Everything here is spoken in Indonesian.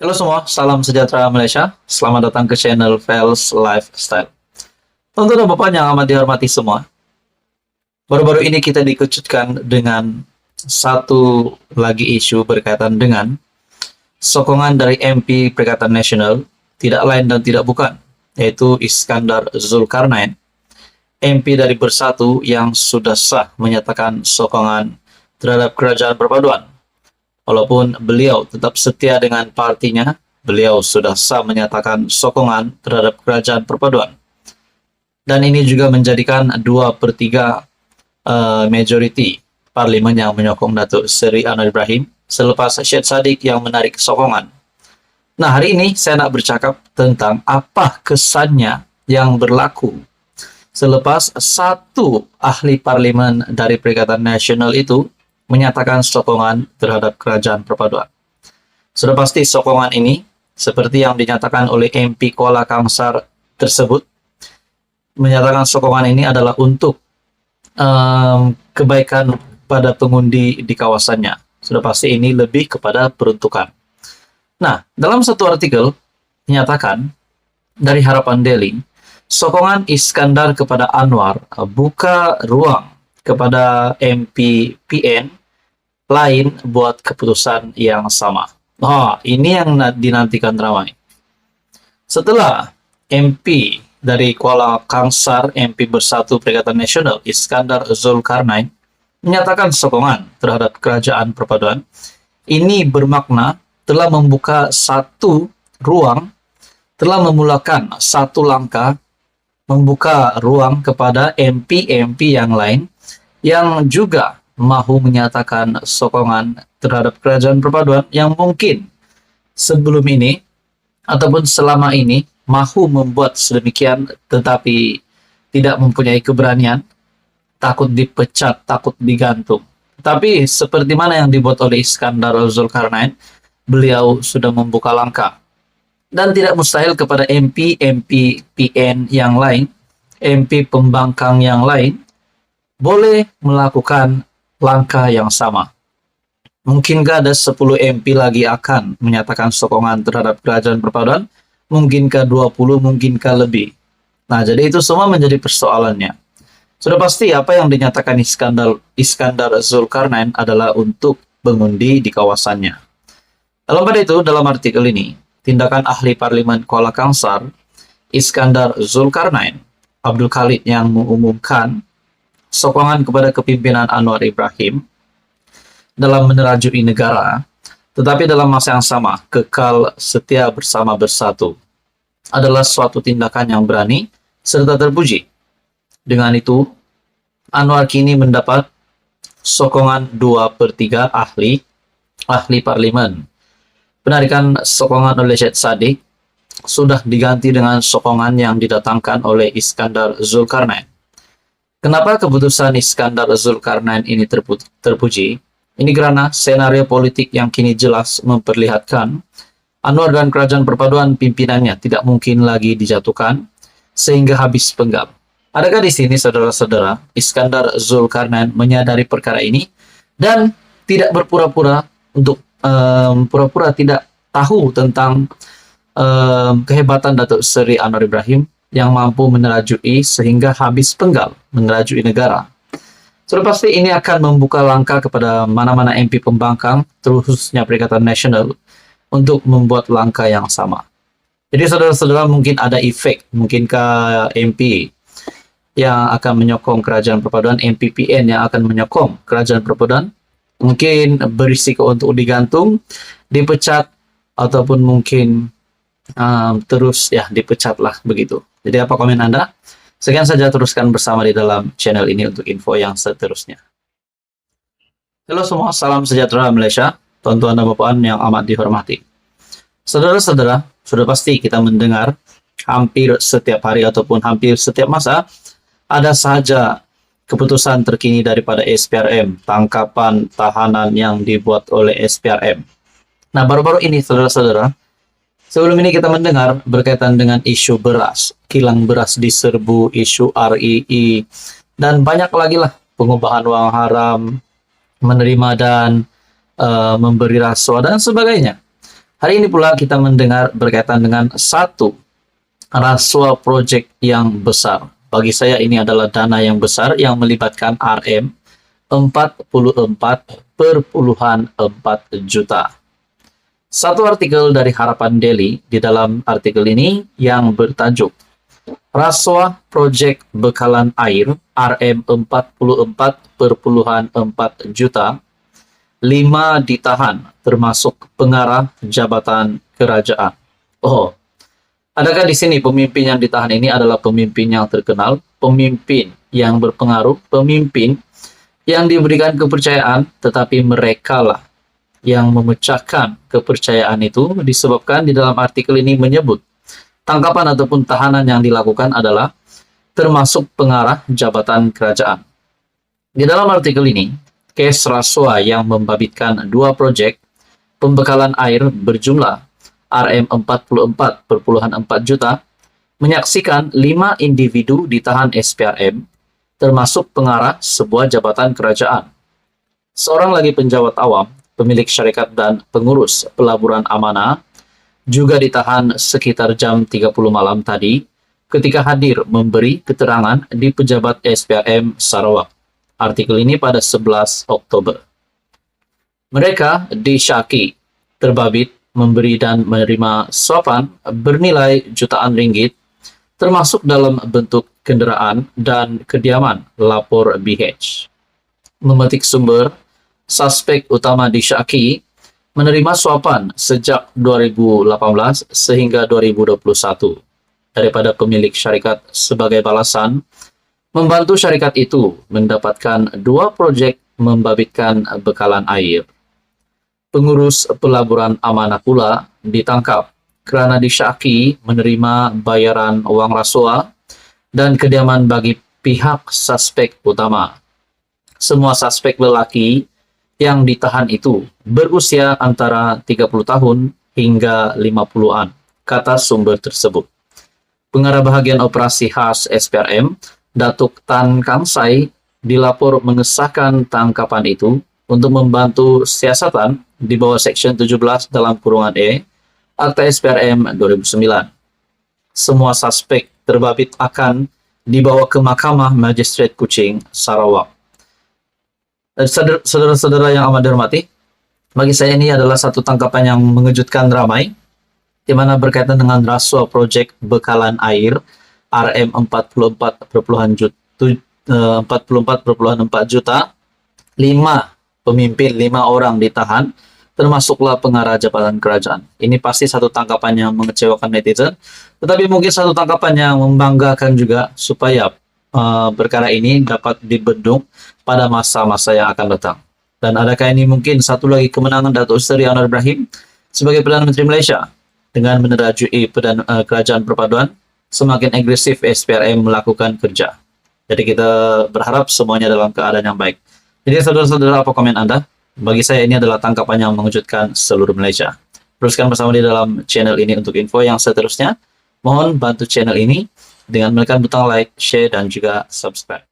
Halo semua, salam sejahtera Malaysia. Selamat datang ke channel Fels Lifestyle. Tentu dan Bapak yang amat dihormati semua. Baru-baru ini kita dikejutkan dengan satu lagi isu berkaitan dengan sokongan dari MP Perikatan Nasional, tidak lain dan tidak bukan, yaitu Iskandar Zulkarnain, MP dari Bersatu yang sudah sah menyatakan sokongan terhadap kerajaan perpaduan. Walaupun beliau tetap setia dengan partinya, beliau sudah sah menyatakan sokongan terhadap kerajaan perpaduan. Dan ini juga menjadikan 2/3 majority parlimen yang menyokong Datuk Seri Anwar Ibrahim selepas Syed Saddiq yang menarik sokongan. Nah, hari ini saya nak bercakap tentang apa kesannya yang berlaku selepas satu ahli parlimen dari Perikatan Nasional itu menyatakan sokongan terhadap kerajaan perpaduan. Sudah pasti sokongan ini, seperti yang dinyatakan oleh MP Kuala Kangsar tersebut, menyatakan sokongan ini adalah untuk kebaikan pada pengundi di kawasannya. Sudah pasti ini lebih kepada peruntukan. Nah, dalam satu artikel dinyatakan dari Harapan Daily, sokongan Iskandar kepada Anwar buka ruang kepada MP PN lain buat keputusan yang sama. Ini yang dinantikan ramai. Setelah MP dari Kuala Kangsar, MP Bersatu Perikatan Nasional, Iskandar Zulkarnain, menyatakan sokongan terhadap kerajaan perpaduan, ini bermakna telah membuka satu ruang, telah memulakan satu langkah, membuka ruang kepada MP-MP yang lain yang juga mahu menyatakan sokongan terhadap kerajaan perpaduan yang mungkin sebelum ini ataupun selama ini mahu membuat sedemikian tetapi tidak mempunyai keberanian, takut dipecat, takut digantung. Tapi seperti mana yang dibuat oleh Iskandar Zulkarnain, beliau sudah membuka langkah. Dan tidak mustahil kepada MP PN yang lain, MP pembangkang yang lain, boleh melakukan langkah yang sama. Mungkinkah ada 10 MP lagi akan menyatakan sokongan terhadap kerajaan perpaduan? Mungkinkah 20, mungkinkah lebih? Nah, jadi itu semua menjadi persoalannya. Sudah pasti apa yang dinyatakan Iskandar Zulkarnain adalah untuk mengundi di kawasannya. Dalam pada itu, dalam artikel ini, tindakan ahli parlimen Kuala Kangsar, Iskandar Zulkarnain, Abdul Khalid yang mengumumkan sokongan kepada kepimpinan Anwar Ibrahim dalam menerajui negara, tetapi dalam masa yang sama kekal setia bersama Bersatu, adalah suatu tindakan yang berani serta terpuji. Dengan itu, Anwar kini mendapat sokongan 2/3 ahli parlimen. Penarikan sokongan oleh Syed Saddiq sudah diganti dengan sokongan yang didatangkan oleh Iskandar Zulkarnain. Kenapa keputusan Iskandar Zulkarnain ini terpuji? Ini karena senario politik yang kini jelas memperlihatkan Anwar dan kerajaan perpaduan pimpinannya tidak mungkin lagi dijatuhkan sehingga habis penggal. Adakah di sini saudara-saudara Iskandar Zulkarnain menyadari perkara ini dan tidak berpura-pura untuk pura-pura tidak tahu tentang kehebatan Datuk Seri Anwar Ibrahim yang mampu menerajui sehingga habis penggal menerajui negara? Sudah pasti ini akan membuka langkah kepada mana-mana MP pembangkang, khususnya Perikatan Nasional, untuk membuat langkah yang sama. Jadi saudara-saudara, mungkin ada efek, mungkinkah MP yang akan menyokong kerajaan perpaduan, MP PN yang akan menyokong kerajaan perpaduan, mungkin berisiko untuk digantung, dipecat, ataupun mungkin terus ya dipecatlah begitu. Jadi apa komen Anda? Sekian saja, teruskan bersama di dalam channel ini untuk info yang seterusnya. Halo semua, salam sejahtera Malaysia, tuan-tuan dan puan yang amat dihormati. Saudara-saudara, sudah pasti kita mendengar hampir setiap hari ataupun hampir setiap masa ada saja keputusan terkini daripada SPRM, tangkapan tahanan yang dibuat oleh SPRM. Nah, baru-baru ini saudara-saudara, sebelum ini kita mendengar berkaitan dengan isu beras, kilang beras diserbu, isu RII, dan banyak lagi lah, pengubahan uang haram, menerima dan memberi rasuah dan sebagainya. Hari ini pula kita mendengar berkaitan dengan satu rasuah proyek yang besar. Bagi saya ini adalah dana yang besar yang melibatkan RM 44,4 juta. Satu artikel dari Harapan Daily di dalam artikel ini yang bertajuk Rasuah Proyek Bekalan Air RM 44,4 juta, 5 ditahan termasuk pengarah jabatan kerajaan. Oh, adakah di sini pemimpin yang ditahan ini adalah pemimpin yang terkenal, pemimpin yang berpengaruh, pemimpin yang diberikan kepercayaan, tetapi mereka lah yang memecahkan kepercayaan itu disebabkan di dalam artikel ini menyebut tangkapan ataupun tahanan yang dilakukan adalah termasuk pengarah jabatan kerajaan. Di dalam artikel ini, kes rasuah yang membabitkan 2 proyek pembekalan air berjumlah RM 44,4 juta menyaksikan 5 individu ditahan SPRM termasuk pengarah sebuah jabatan kerajaan. Seorang lagi penjawat awam, pemilik syarikat dan pengurus pelaburan amanah juga ditahan sekitar jam 30 malam tadi ketika hadir memberi keterangan di pejabat SPRM Sarawak. Artikel ini pada 11 Oktober. Mereka disyaki terbabit memberi dan menerima suapan bernilai jutaan ringgit termasuk dalam bentuk kenderaan dan kediaman, lapor BH. Memetik sumber, suspek utama disyaki menerima suapan sejak 2018 sehingga 2021 daripada pemilik syarikat sebagai balasan membantu syarikat itu mendapatkan 2 proyek membabitkan bekalan air. Pengurus pelaburan amanah pula ditangkap kerana disyaki menerima bayaran wang rasuah dan kediaman bagi pihak suspek utama. Semua suspek lelaki yang ditahan itu berusia antara 30 tahun hingga 50-an, kata sumber tersebut. Pengarah bahagian operasi khas SPRM, Datuk Tan Kang Sai, dilapor mengesahkan tangkapan itu untuk membantu siasatan di bawah Seksyen 17 dalam kurungan E, Akta SPRM 2009. Semua suspek terbabit akan dibawa ke Mahkamah Magistrate Kuching, Sarawak. Saudara-saudara yang amat dihormati, bagi saya ini adalah satu tangkapan yang mengejutkan ramai, di mana berkaitan dengan rasuah proyek bekalan air RM 44,4 juta, 5 pemimpin, 5 orang ditahan, termasuklah pengarah jabatan kerajaan. Ini pasti satu tangkapan yang mengecewakan netizen, tetapi mungkin satu tangkapan yang membanggakan juga supaya perkara ini dapat dibendung pada masa-masa yang akan datang. Dan adakah ini mungkin satu lagi kemenangan Datuk Seri Anwar Ibrahim sebagai Perdana Menteri Malaysia dengan menerajui kerajaan perpaduan semakin agresif SPRM melakukan kerja. Jadi kita berharap semuanya dalam keadaan yang baik. Jadi saudara-saudara, apa komen Anda? Bagi saya ini adalah tangkapan yang mengejutkan seluruh Malaysia. Teruskan bersama di dalam channel ini untuk info yang seterusnya. Mohon bantu channel ini dengan menekan butang like, share, dan juga subscribe.